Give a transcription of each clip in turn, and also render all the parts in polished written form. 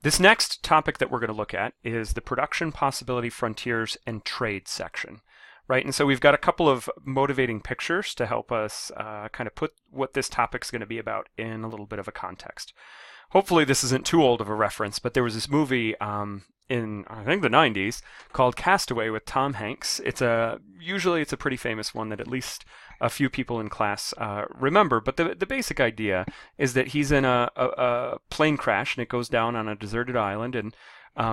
This next topic that we're going to look at is the production possibility frontiers and trade section, right? And so we've got a couple of motivating pictures to help us kind of put what this topic's going to be about in a little bit of a context. Hopefully this isn't too old of a reference, but there was this movie in, I think, the 90s called Castaway with Tom Hanks. Usually it's a pretty famous one that at least a few people in class remember, but the basic idea is that he's in a plane crash and it goes down on a deserted island, and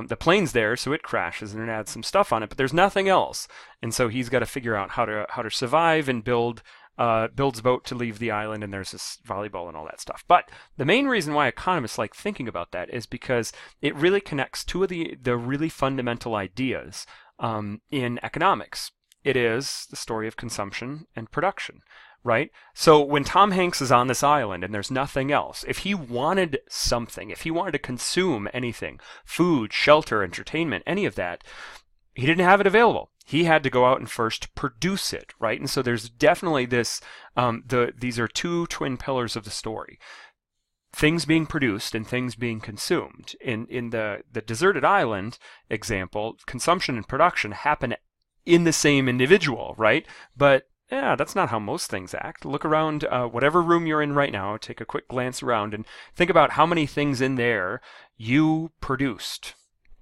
the plane's there, so it crashes and it adds some stuff on it, but there's nothing else, and so he's got to figure out how to survive and builds a boat to leave the island, and there's this volleyball and all that stuff. But the main reason why economists like thinking about that is because it really connects two of the really fundamental ideas in economics. It is the story of consumption and production, right? So when Tom Hanks is on this island and there's nothing else, if he wanted something, if he wanted to consume anything, food, shelter, entertainment, any of that, he didn't have it available. He had to go out and first produce it, right? And so there's definitely this, these are two twin pillars of the story. Things being produced and things being consumed. In the deserted island example, consumption and production happen in the same individual, right? But yeah, that's not how most things act. Look around whatever room you're in right now, take a quick glance around and think about how many things in there you produced.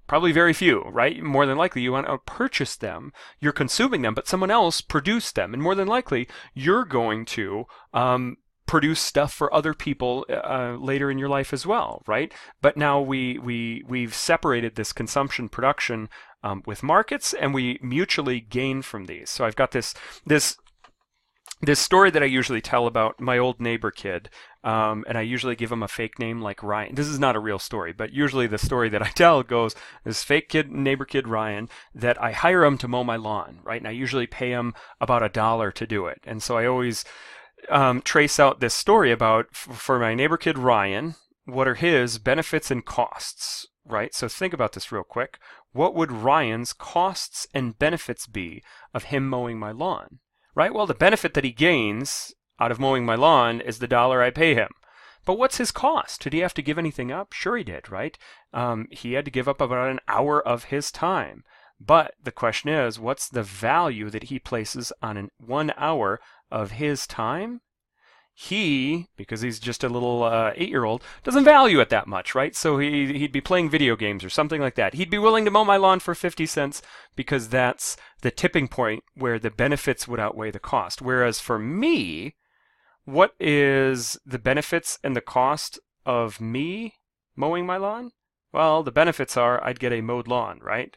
Probably very few, right? More than likely you want to purchase them, you're consuming them, but someone else produced them, and more than likely you're going to produce stuff for other people later in your life as well, right? But now we've separated this consumption production with markets, and we mutually gain from these. So I've got this story that I usually tell about my old neighbor kid, and I usually give him a fake name like Ryan. This is not a real story, but usually the story that I tell goes, this fake neighbor kid Ryan, that I hire him to mow my lawn, right? And I usually pay him about $1 to do it. And so I always trace out this story about, for my neighbor kid Ryan, what are his benefits and costs, right? So think about this real quick. What would Ryan's costs and benefits be of him mowing my lawn? Right? Well, the benefit that he gains out of mowing my lawn is the $1 I pay him. But what's his cost? Did he have to give anything up? Sure he did, right? He had to give up about an hour of his time. But the question is, what's the value that he places on 1 hour of his time? He, because he's just a little 8-year-old, doesn't value it that much, right? So he'd be playing video games or something like that. He'd be willing to mow my lawn for 50 cents because that's the tipping point where the benefits would outweigh the cost. Whereas for me, what is the benefits and the cost of me mowing my lawn? Well, the benefits are I'd get a mowed lawn, right?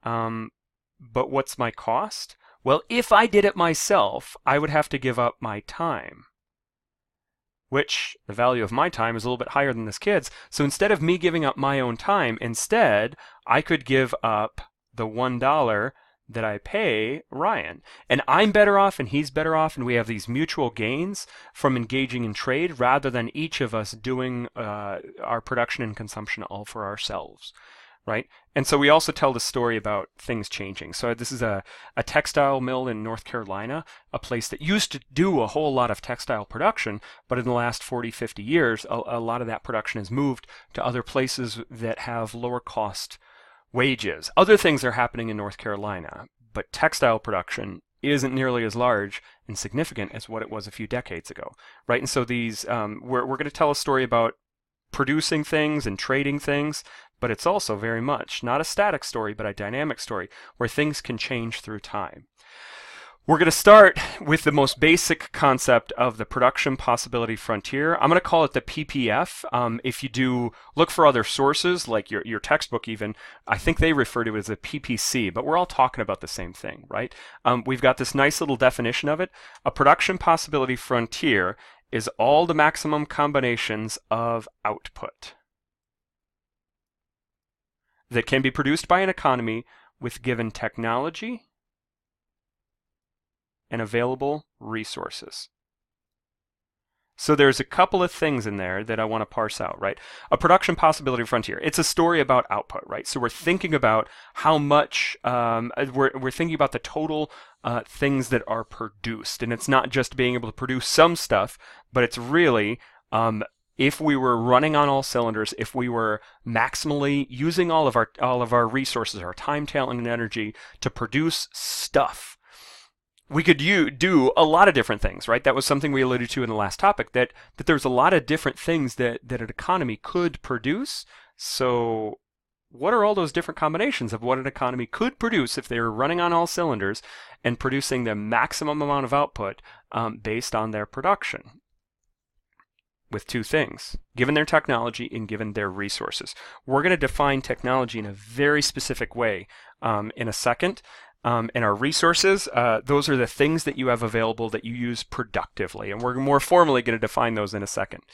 But what's my cost? Well, if I did it myself, I would have to give up my time, which the value of my time is a little bit higher than this kid's. So instead of me giving up my own time, instead, I could give up the $1 that I pay Ryan. And I'm better off and he's better off, and we have these mutual gains from engaging in trade rather than each of us doing our production and consumption all for ourselves. Right? And so we also tell the story about things changing. So this is a textile mill in North Carolina, a place that used to do a whole lot of textile production, but in the last 40, 50 years, a lot of that production has moved to other places that have lower cost wages. Other things are happening in North Carolina, but textile production isn't nearly as large and significant as what it was a few decades ago. Right? And so these, we're going to tell a story about producing things and trading things, but it's also very much not a static story, but a dynamic story where things can change through time. We're going to start with the most basic concept of the production possibility frontier. I'm going to call it the PPF. If you do look for other sources, like your textbook even, I think they refer to it as a PPC, but we're all talking about the same thing, right? We've got this nice little definition of it. A production possibility frontier is all the maximum combinations of output that can be produced by an economy with given technology and available resources. So there's a couple of things in there that I want to parse out, right? A production possibility frontier. It's a story about output, right? So we're thinking about how much, we're thinking about the total things that are produced. And it's not just being able to produce some stuff, but it's really if we were running on all cylinders, if we were maximally using all of our resources, our time, talent, and energy to produce stuff, we could do a lot of different things, right? That was something we alluded to in the last topic, that there's a lot of different things that an economy could produce. So what are all those different combinations of what an economy could produce if they were running on all cylinders and producing the maximum amount of output based on their production? With two things, given their technology and given their resources. We're going to define technology in a very specific way in a second. And our resources, those are the things that you have available that you use productively. And we're more formally going to define those in a second.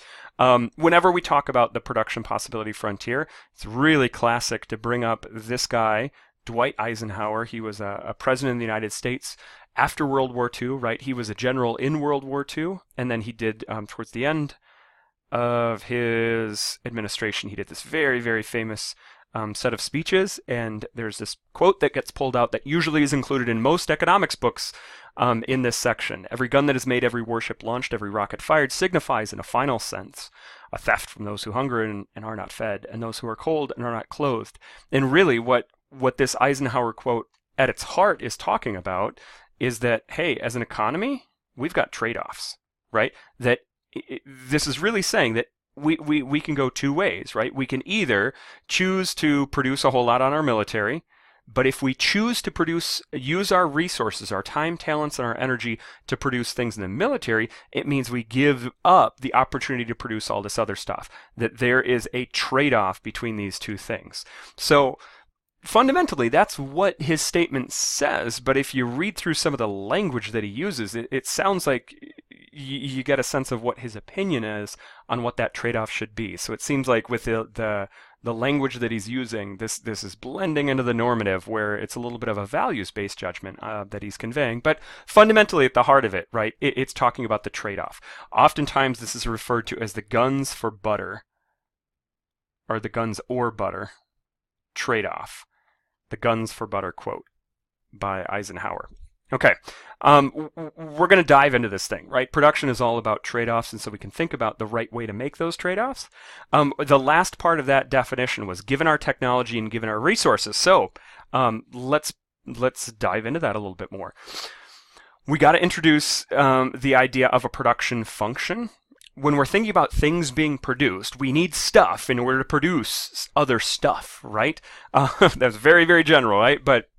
Whenever we talk about the production possibility frontier, it's really classic to bring up this guy, Dwight Eisenhower. He was a president of the United States after World War II, right? He was a general in World War II, and then he did, towards the end of his administration, he did this very, very famous set of speeches, and there's this quote that gets pulled out that usually is included in most economics books in this section. Every gun that is made, every warship launched, every rocket fired signifies in a final sense a theft from those who hunger and are not fed, and those who are cold and are not clothed. And really what this Eisenhower quote at its heart is talking about is that, hey, as an economy, we've got trade-offs, right? That this is really saying that we can go two ways, right? We can either choose to produce a whole lot on our military, but if we choose to use our resources, our time, talents, and our energy to produce things in the military, it means we give up the opportunity to produce all this other stuff. That there is a trade-off between these two things. So fundamentally, that's what his statement says, but if you read through some of the language that he uses, it sounds like you get a sense of what his opinion is on what that trade-off should be. So it seems like with the language that he's using, this is blending into the normative, where it's a little bit of a values-based judgment that he's conveying. But fundamentally, at the heart of it, right, it's talking about the trade-off. Oftentimes, this is referred to as the guns for butter, or the guns or butter trade-off. The guns for butter quote by Eisenhower. Okay, we're going to dive into this thing, right? Production is all about trade-offs, and so we can think about the right way to make those trade-offs. The last part of that definition was given our technology and given our resources. So let's dive into that a little bit more. We got to introduce the idea of a production function. When we're thinking about things being produced, we need stuff in order to produce other stuff, right? That's very, very general, right? But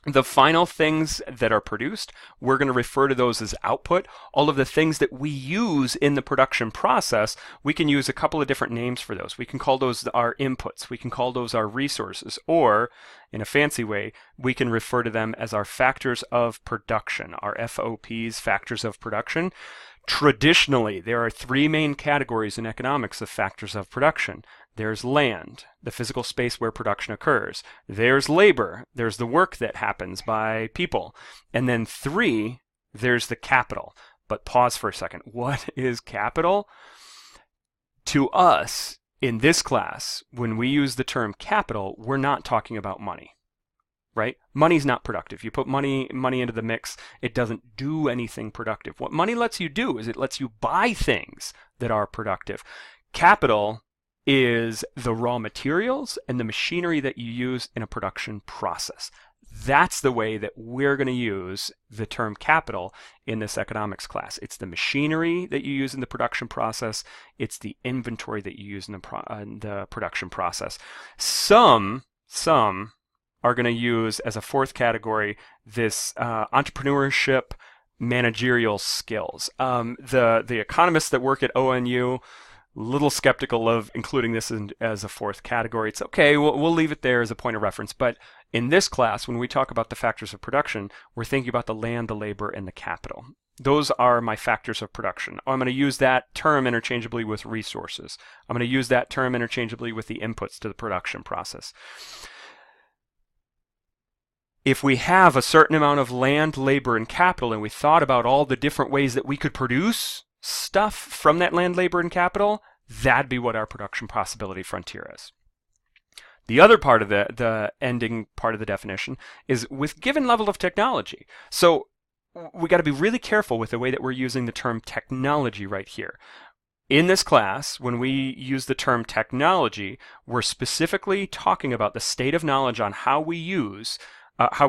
the final things that are produced, we're going to refer to those as output. All of the things that we use in the production process, we can use a couple of different names for those. We can call those our inputs. We can call those our resources. Or, in a fancy way, we can refer to them as our factors of production, our FOPs, factors of production. Traditionally, there are three main categories in economics of factors of production. There's land, the physical space where production occurs. There's labor, there's the work that happens by people. And then three, there's the capital. But pause for a second. What is capital? To us, in this class, when we use the term capital, we're not talking about money. Right? Money's not productive. You put money into the mix, it doesn't do anything productive. What money lets you do is it lets you buy things that are productive. Capital is the raw materials and the machinery that you use in a production process. That's the way that we're going to use the term capital in this economics class. It's the machinery that you use in the production process. It's the inventory that you use in the production process. Some are going to use as a fourth category this entrepreneurship, managerial skills. The economists that work at ONU, little skeptical of including this as a fourth category. It's okay, we'll leave it there as a point of reference. But in this class, when we talk about the factors of production, we're thinking about the land, the labor, and the capital. Those are my factors of production. I'm going to use that term interchangeably with resources. I'm going to use that term interchangeably with the inputs to the production process. If we have a certain amount of land, labor, and capital, and we thought about all the different ways that we could produce stuff from that land, labor, and capital, that'd be what our production possibility frontier is. The other part of the ending part of the definition is with given level of technology. So we got to be really careful with the way that we're using the term technology right here. In this class, when we use the term technology, we're specifically talking about the state of knowledge on how we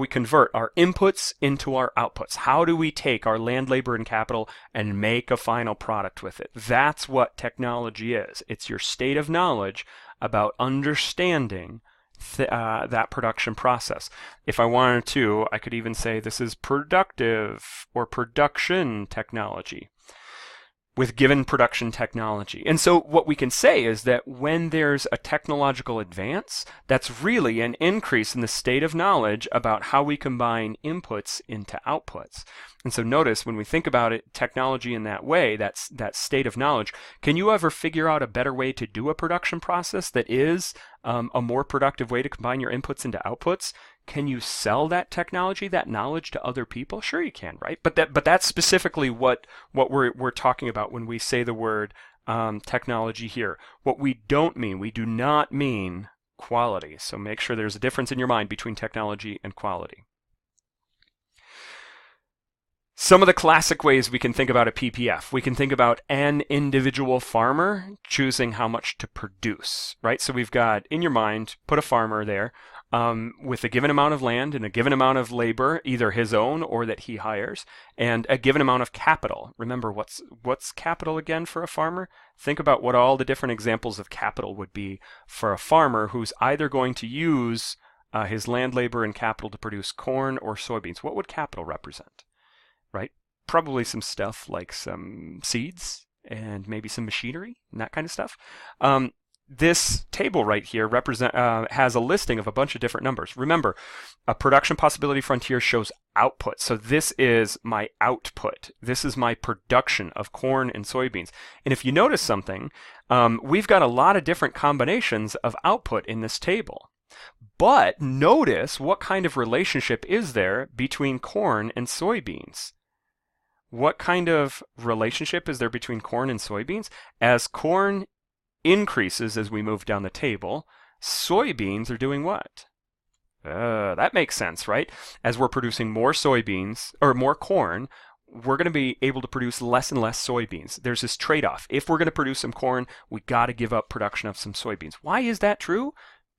convert our inputs into our outputs. How do we take our land, labor, and capital and make a final product with it? That's what technology is. It's your state of knowledge about understanding that production process. If I wanted to, I could even say this is productive or production technology with given production technology. And so what we can say is that when there's a technological advance, that's really an increase in the state of knowledge about how we combine inputs into outputs. And so notice when we think about it, technology in that way, that's that state of knowledge, can you ever figure out a better way to do a production process that is a more productive way to combine your inputs into outputs? Can you sell that technology, that knowledge to other people? Sure you can, right? But that's specifically what we're talking about when we say the word technology here. What we don't mean, we do not mean quality. So make sure there's a difference in your mind between technology and quality. Some of the classic ways we can think about a PPF. We can think about an individual farmer choosing how much to produce, right? So we've got, in your mind, put a farmer there with a given amount of land and a given amount of labor, either his own or that he hires, and a given amount of capital. Remember, what's capital again for a farmer? Think about what all the different examples of capital would be for a farmer who's either going to use his land, labor, and capital to produce corn or soybeans. What would capital represent? Right? Probably some stuff like some seeds and maybe some machinery and that kind of stuff. This table right here has a listing of a bunch of different numbers. Remember, a production possibility frontier shows output. So this is my output. This is my production of corn and soybeans. And if you notice something, we've got a lot of different combinations of output in this table. But notice what kind of relationship is there between corn and soybeans. What kind of relationship is there between corn and soybeans? As corn increases as we move down the table, soybeans are doing what? That makes sense, right? As we're producing more soybeans, or more corn, we're going to be able to produce less and less soybeans. There's this trade-off. If we're going to produce some corn, we got to give up production of some soybeans. Why is that true?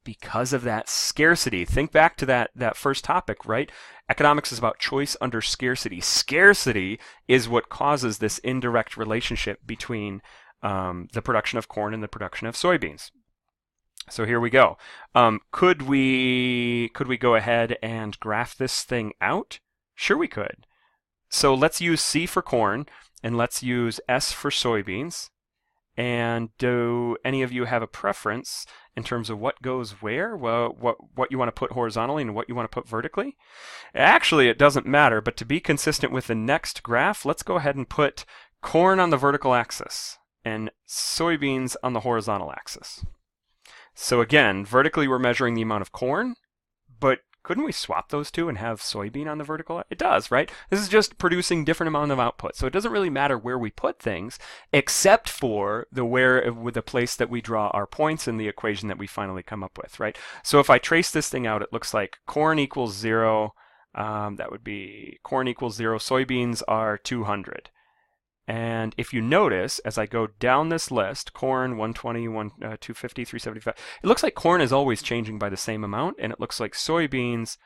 Because of that scarcity. Think back to that first topic, right? Economics is about choice under scarcity. Scarcity is what causes this indirect relationship between the production of corn and the production of soybeans. So here we go. Could we go ahead and graph this thing out? Sure we could. So let's use C for corn and let's use S for soybeans. And do any of you have a preference in terms of what goes where? Well, what you want to put horizontally and what you want to put vertically? Actually, it doesn't matter, but to be consistent with the next graph, let's go ahead and put corn on the vertical axis and soybeans on the horizontal axis. So again, vertically we're measuring the amount of corn, but couldn't we swap those two and have soybean on the vertical? It does, right? This is just producing different amount of output. So it doesn't really matter where we put things, except for the place that we draw our points in the equation that we finally come up with, right? So if I trace this thing out, it looks like corn equals 0. That would be corn equals 0. Soybeans are 200. And if you notice, as I go down this list, corn 120, 250, 375, it looks like corn is always changing by the same amount, and it looks like soybeans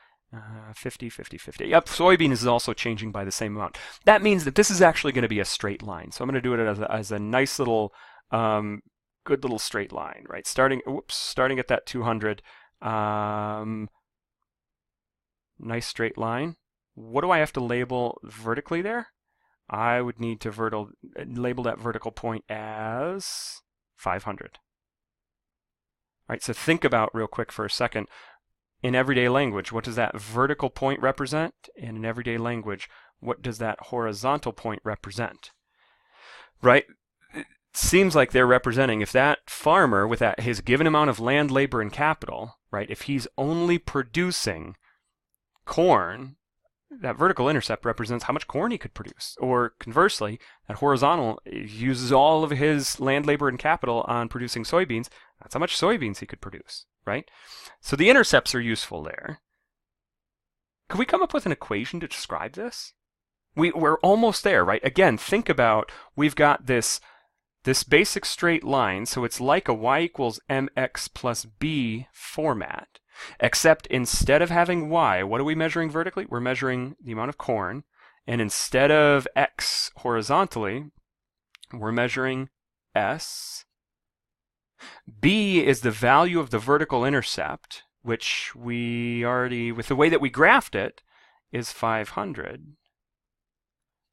50, 50, 50. Yep, soybean is also changing by the same amount. That means that this is actually going to be a straight line. So I'm going to do it as a nice little, good little straight line, right? Starting at that 200, nice straight line. What do I have to label vertically there? I would need to label that vertical point as 500. All right, so think about real quick for a second. In everyday language, what does that vertical point represent? And in everyday language, what does that horizontal point represent? Right? It seems like they're representing, if that farmer with his given amount of land, labor, and capital, right, if he's only producing corn, that vertical intercept represents how much corn he could produce. Or conversely, that horizontal uses all of his land, labor, and capital on producing soybeans. That's how much soybeans he could produce, right? So the intercepts are useful there. Could we come up with an equation to describe this? We're almost there, right? Again, think about, we've got this this basic straight line, so it's like a y equals mx plus b format, except instead of having y, what are we measuring vertically? We're measuring the amount of corn, and instead of x horizontally, we're measuring s. B is the value of the vertical intercept, which we already, with the way that we graphed it, is 500.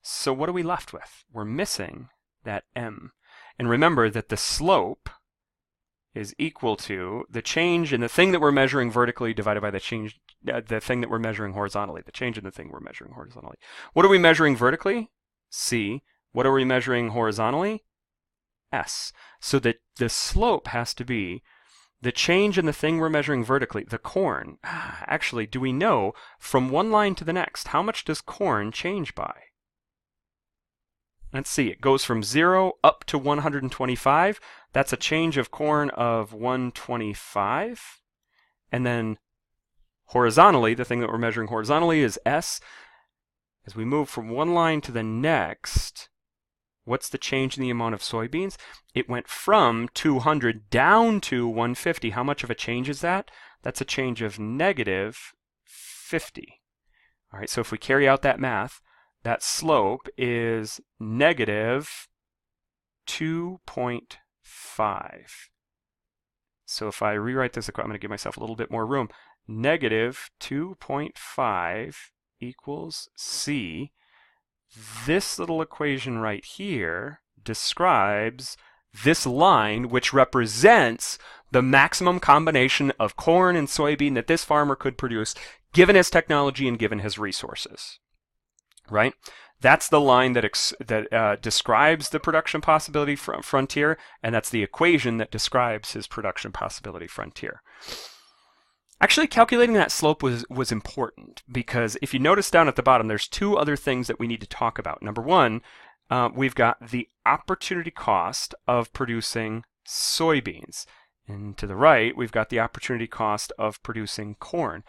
So what are we left with? We're missing that m. And remember that the slope is equal to the change in the thing that we're measuring vertically divided by the change, the thing that we're measuring horizontally, the change in the thing we're measuring horizontally. What are we measuring vertically? C. What are we measuring horizontally? S. So that the slope has to be the change in the thing we're measuring vertically, the corn. Actually, do we know from one line to the next, how much does corn change by? Let's see, it goes from 0 up to 125. That's a change of corn of 125. And then horizontally, the thing that we're measuring horizontally is S. As we move from one line to the next, what's the change in the amount of soybeans? It went from 200 down to 150. How much of a change is that? That's a change of negative 50. All right, so if we carry out that math, that slope is negative 2.5. So if I rewrite this, I'm going to give myself a little bit more room. Negative 2.5 equals C. This little equation right here describes this line, which represents the maximum combination of corn and soybean that this farmer could produce given his technology and given his resources. Right? That's the line that describes the production possibility frontier, and that's the equation that describes his production possibility frontier. Actually, calculating that slope was important, because if you notice down at the bottom, there's two other things that we need to talk about. Number one, we've got the opportunity cost of producing soybeans. And to the right, we've got the opportunity cost of producing corn.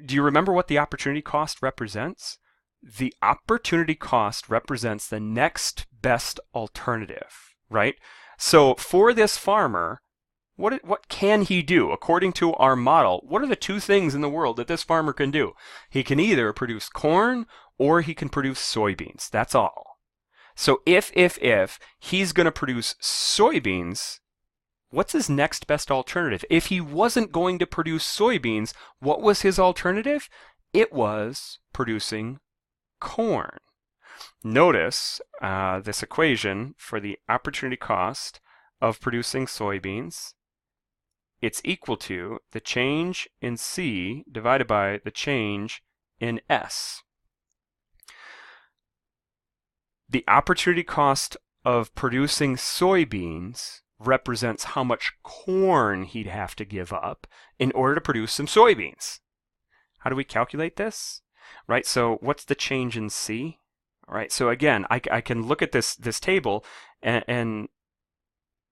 Do you remember what the opportunity cost represents? The opportunity cost represents the next best alternative, right? So for this farmer, what can he do? According to our model, what are the two things in the world that this farmer can do? He can either produce corn or he can produce soybeans. That's all. So if he's going to produce soybeans, what's his next best alternative? If he wasn't going to produce soybeans, what was his alternative? It was producing corn. Notice this equation for the opportunity cost of producing soybeans. It's equal to the change in C divided by the change in S. The opportunity cost of producing soybeans represents how much corn he'd have to give up in order to produce some soybeans. How do we calculate this? Right, so what's the change in C? All right, so again, I can look at this table and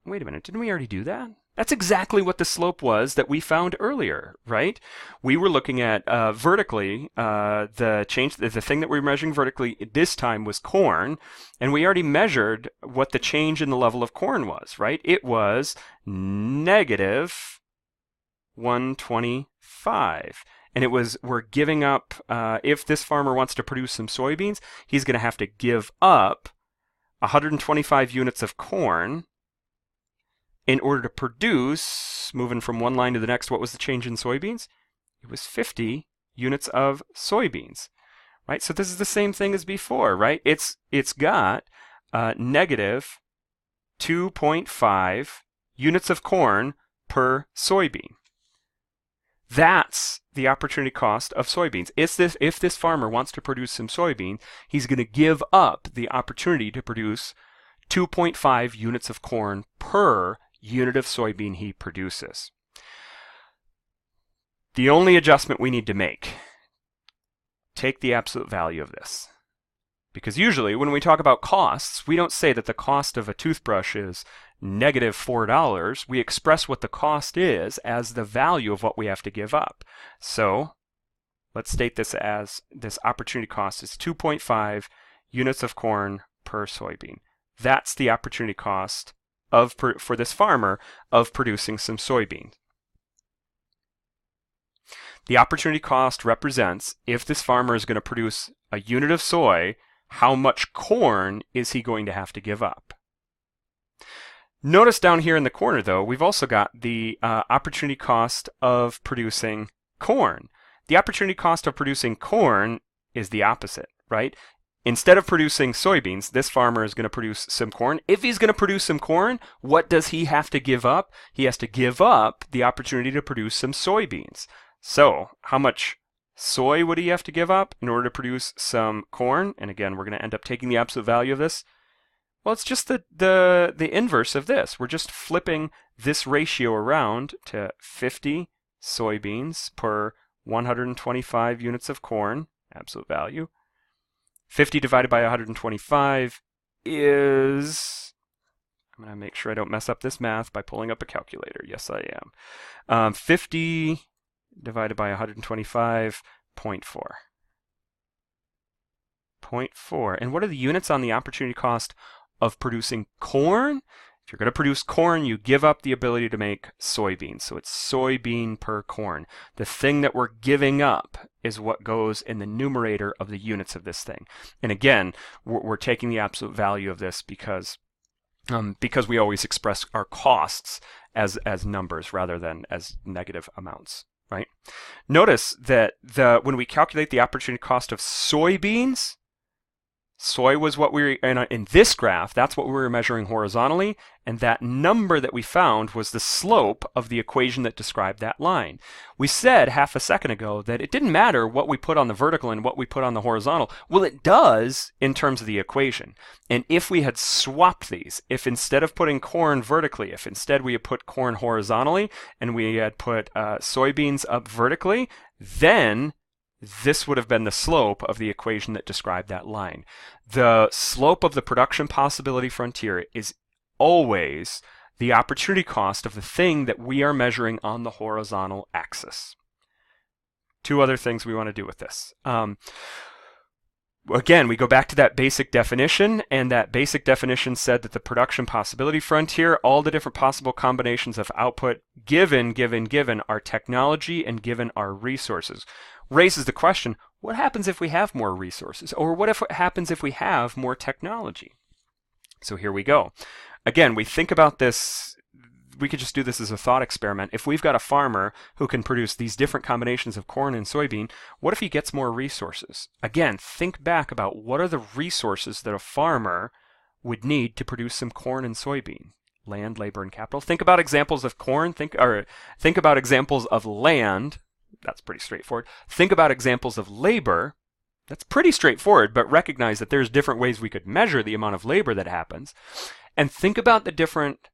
wait a minute, didn't we already do that? That's exactly what the slope was that we found earlier, right? We were looking at vertically, the thing that we were measuring vertically this time was corn, and we already measured what the change in the level of corn was, right? It was negative 125. And we're giving up, if this farmer wants to produce some soybeans, he's going to have to give up 125 units of corn in order to produce, moving from one line to the next, what was the change in soybeans? It was 50 units of soybeans, right? So this is the same thing as before, right? It's got negative 2.5 units of corn per soybean. That's the opportunity cost of soybeans. If this farmer wants to produce some soybean, he's going to give up the opportunity to produce 2.5 units of corn per unit of soybean he produces. The only adjustment we need to make, take the absolute value of this. Because usually when we talk about costs, we don't say that the cost of a toothbrush is negative $4. We express what the cost is as the value of what we have to give up. So let's state this as this opportunity cost is 2.5 units of corn per soybean. That's the opportunity cost of for this farmer of producing some soybeans. The opportunity cost represents if this farmer is going to produce a unit of soy, how much corn is he going to have to give up? Notice down here in the corner, though, we've also got the opportunity cost of producing corn. The opportunity cost of producing corn is the opposite, right? Instead of producing soybeans, this farmer is going to produce some corn. If he's going to produce some corn, what does he have to give up? He has to give up the opportunity to produce some soybeans. So, how much soy would he have to give up in order to produce some corn? And again, we're going to end up taking the absolute value of this. Well, it's just the inverse of this. We're just flipping this ratio around to 50 soybeans per 125 units of corn, absolute value. 50 divided by 125 is, I'm going to make sure I don't mess up this math by pulling up a calculator. Yes, I am. 50 divided by 125, 0.4. 0.4. And what are the units on the opportunity cost of producing corn? If you're going to produce corn, you give up the ability to make soybeans. So it's soybean per corn. The thing that we're giving up is what goes in the numerator of the units of this thing. And again, we're taking the absolute value of this because we always express our costs as numbers rather than as negative amounts, right? Notice that when we calculate the opportunity cost of soybeans, soy was what we were, in this graph, that's what we were measuring horizontally, and that number that we found was the slope of the equation that described that line. We said half a second ago that it didn't matter what we put on the vertical and what we put on the horizontal. Well, it does in terms of the equation. And if we had swapped these, if instead of putting corn vertically, if instead we had put corn horizontally and we had put soybeans up vertically, then this would have been the slope of the equation that described that line. The slope of the production possibility frontier is always the opportunity cost of the thing that we are measuring on the horizontal axis. Two other things we want to do with this. Again, we go back to that basic definition, and that basic definition said that the production possibility frontier, all the different possible combinations of output given our technology and given our resources, raises the question, what happens if we have more resources? Or what happens if we have more technology? So here we go. Again, we think about this, we could just do this as a thought experiment. If we've got a farmer who can produce these different combinations of corn and soybean, what if he gets more resources? Again, think back about what are the resources that a farmer would need to produce some corn and soybean. Land, labor, and capital. Think about examples of corn, think about examples of land. That's pretty straightforward. Think about examples of labor. That's pretty straightforward, but recognize that there's different ways we could measure the amount of labor that happens. And think about the different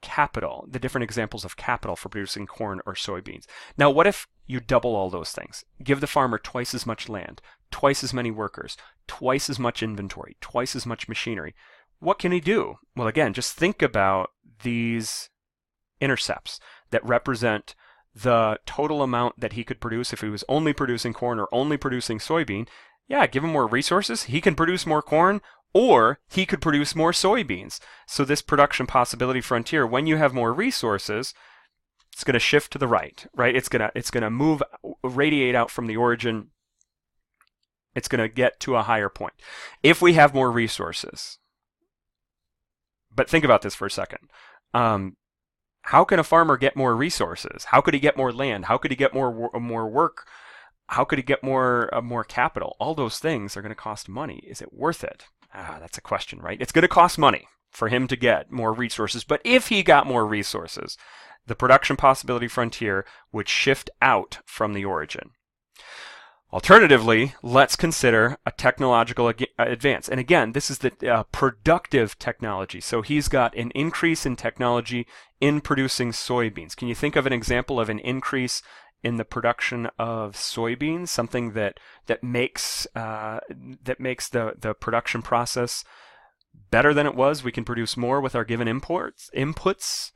capital, the different examples of capital for producing corn or soybeans. Now, what if you double all those things? Give the farmer twice as much land, twice as many workers, twice as much inventory, twice as much machinery. What can he do? Well, again, just think about these intercepts that represent the total amount that he could produce if he was only producing corn or only producing soybean. Yeah, give him more resources, he can produce more corn, or he could produce more soybeans. So this production possibility frontier, when you have more resources, it's going to shift to the right, right? It's going to radiate out from the origin. It's going to get to a higher point. If we have more resources, but think about this for a second. How can a farmer get more resources? How could he get more land? How could he get more work? How could he get more capital? All those things are going to cost money. Is it worth it? That's a question, right? It's going to cost money for him to get more resources. But if he got more resources, the production possibility frontier would shift out from the origin. Alternatively, let's consider a technological advance. And again, this is the productive technology. So he's got an increase in technology in producing soybeans. Can you think of an example of an increase in the production of soybeans? Something that makes the production process better than it was. We can produce more with our given inputs.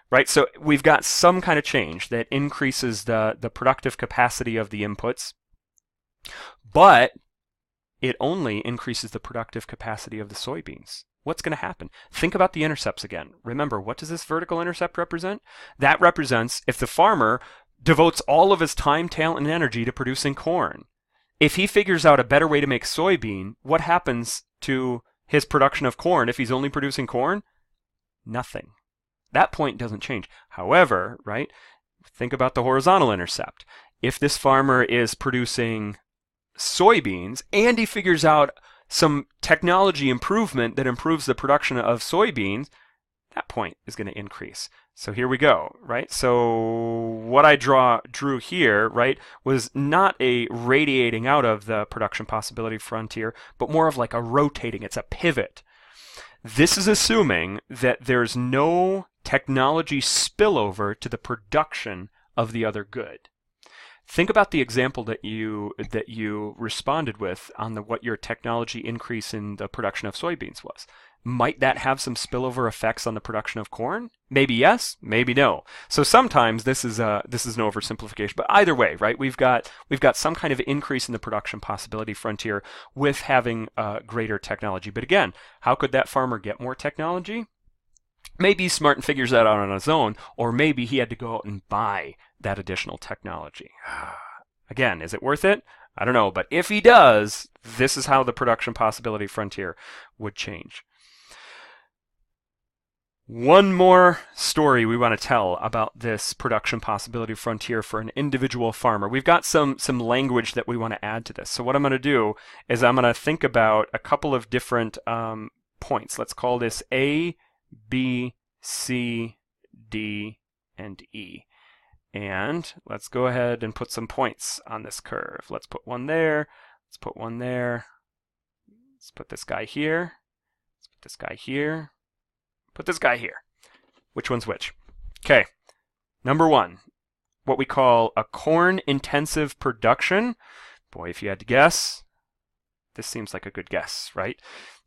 Right? So we've got some kind of change that increases the productive capacity of the inputs. But it only increases the productive capacity of the soybeans. What's going to happen? Think about the intercepts again. Remember, what does this vertical intercept represent? That represents if the farmer devotes all of his time, talent, and energy to producing corn. If he figures out a better way to make soybean, what happens to his production of corn if he's only producing corn? Nothing. That point doesn't change. However, right, think about the horizontal intercept. If this farmer is producing soybeans and he figures out some technology improvement that improves the production of soybeans, that point is going to increase. So here we go, right? So what I drew here, right, was not a radiating out of the production possibility frontier, but more of like a rotating. It's a pivot. This is assuming that there's no technology spillover to the production of the other good. Think about the example that you responded with on what your technology increase in the production of soybeans was. Might that have some spillover effects on the production of corn? Maybe yes, maybe no. So sometimes this is an oversimplification, but either way, right? We've got some kind of increase in the production possibility frontier with having greater technology. But again, how could that farmer get more technology? Maybe he's smart and figures that out on his own, or maybe he had to go out and buy that additional technology. Again, is it worth it? I don't know, but if he does, this is how the production possibility frontier would change. One more story we want to tell about this production possibility frontier for an individual farmer. We've got some language that we want to add to this. So what I'm going to do is I'm going to think about a couple of different points. Let's call this A, B, C, D, and E. And let's go ahead and put some points on this curve. Let's put one there. Let's put one there. Let's put this guy here. Let's put this guy here. Put this guy here. Which one's which? Okay. Number one, what we call a corn-intensive production. Boy, if you had to guess, this seems like a good guess, right?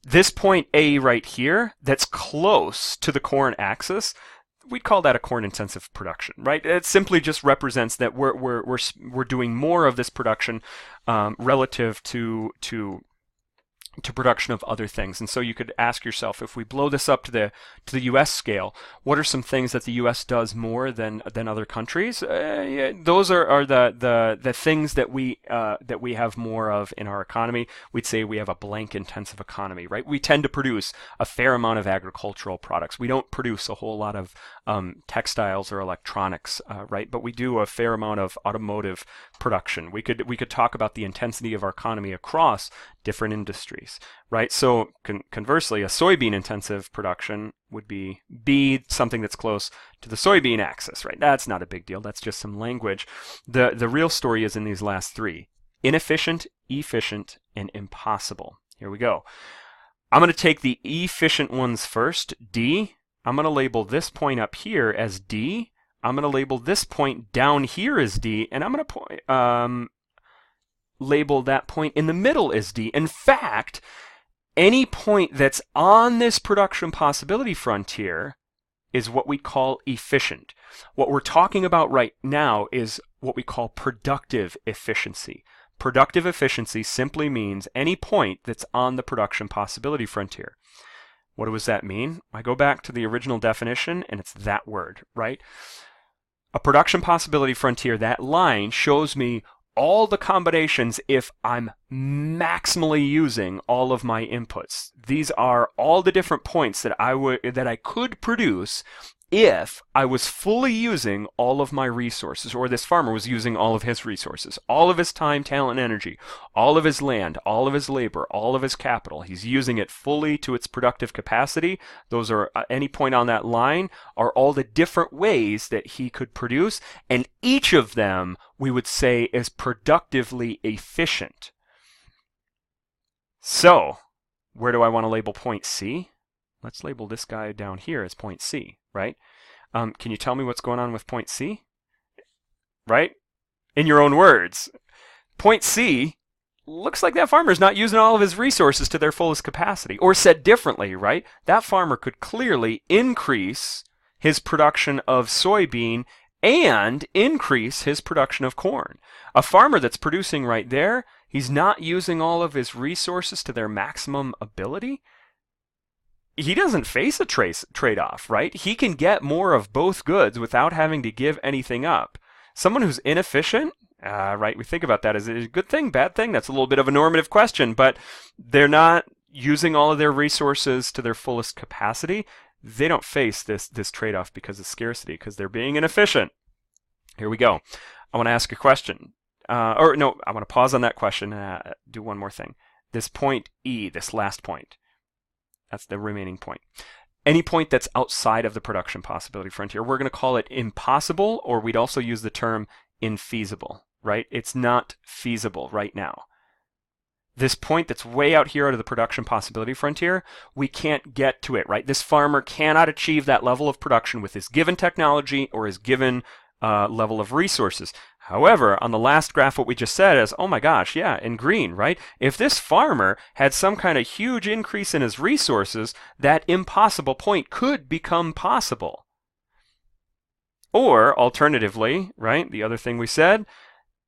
This point A right here, that's close to the corn axis, we'd call that a corn-intensive production, right? It simply just represents that we're doing more of this production relative to production of other things. And so you could ask yourself, if we blow this up to the U.S. scale, what are some things that the U.S. does more than other countries? Yeah, those are the things that we have more of in our economy. We'd say we have a blank intensive economy, right? We tend to produce a fair amount of agricultural products. We don't produce a whole lot of textiles or electronics, right? But we do a fair amount of automotive production. We could talk about the intensity of our economy across different industries, right? So conversely, a soybean intensive production would be something that's close to the soybean axis, right? That's not a big deal. That's just some language. The real story is in these last three: inefficient, efficient, and impossible. Here we go. I'm going to take the efficient ones first, D. I'm going to label this point up here as D. I'm going to label this point down here as D, and I'm going to label that point in the middle as D. In fact, any point that's on this production possibility frontier is what we call efficient. What we're talking about right now is what we call productive efficiency. Productive efficiency simply means any point that's on the production possibility frontier. What does that mean? I go back to the original definition, and it's that word, right? A production possibility frontier, that line shows me all the combinations if I'm maximally using all of my inputs. These are all the different points that I could produce if I was fully using all of my resources, or this farmer was using all of his resources, all of his time, talent, and energy, all of his land, all of his labor, all of his capital. He's using it fully to its productive capacity. Those are, any point on that line, are all the different ways that he could produce, and each of them we would say is productively efficient. So, where do I want to label point C? Let's label this guy down here as point C, right? Can you tell me what's going on with point C? Right? In your own words. Point C looks like that farmer's not using all of his resources to their fullest capacity. Or said differently, right? That farmer could clearly increase his production of soybean and increase his production of corn. A farmer that's producing right there, He's not using all of his resources to their maximum ability. He doesn't face a trade-off, right? He can get more of both goods without having to give anything up. Someone who's inefficient, right? We think about that as a good thing, bad thing. That's a little bit of a normative question, but they're not using all of their resources to their fullest capacity. They don't face this trade-off because of scarcity, because they're being inefficient. Here we go. I want to ask a question. Or no, I want to pause on that question and do one more thing. This point E, this last point, that's the remaining point. Any point that's outside of the production possibility frontier, we're going to call it impossible, or we'd also use the term infeasible, right? It's not feasible right now. This point that's way out here out of the production possibility frontier, we can't get to it, right? This farmer cannot achieve that level of production with his given technology or his given level of resources. However, on the last graph, what we just said is, oh my gosh, yeah, in green, right? If this farmer had some kind of huge increase in his resources, that impossible point could become possible. Or, alternatively, right, the other thing we said,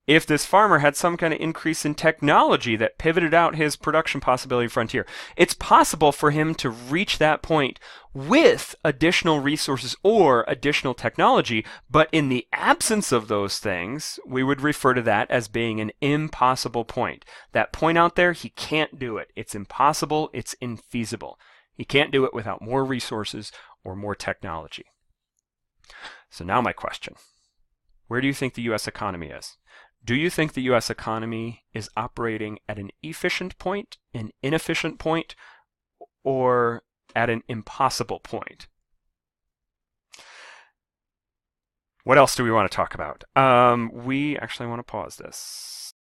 if this farmer had some kind of increase in technology that pivoted out his production possibility frontier, it's possible for him to reach that point with additional resources or additional technology, but in the absence of those things, we would refer to that as being an impossible point. That point out there, he can't do it. It's impossible, it's infeasible. He can't do it without more resources or more technology. So now my question, where do you think the U.S. economy is? Do you think the U.S. economy is operating at an efficient point, an inefficient point, or at an impossible point? What else do we want to talk about? We actually want to pause this.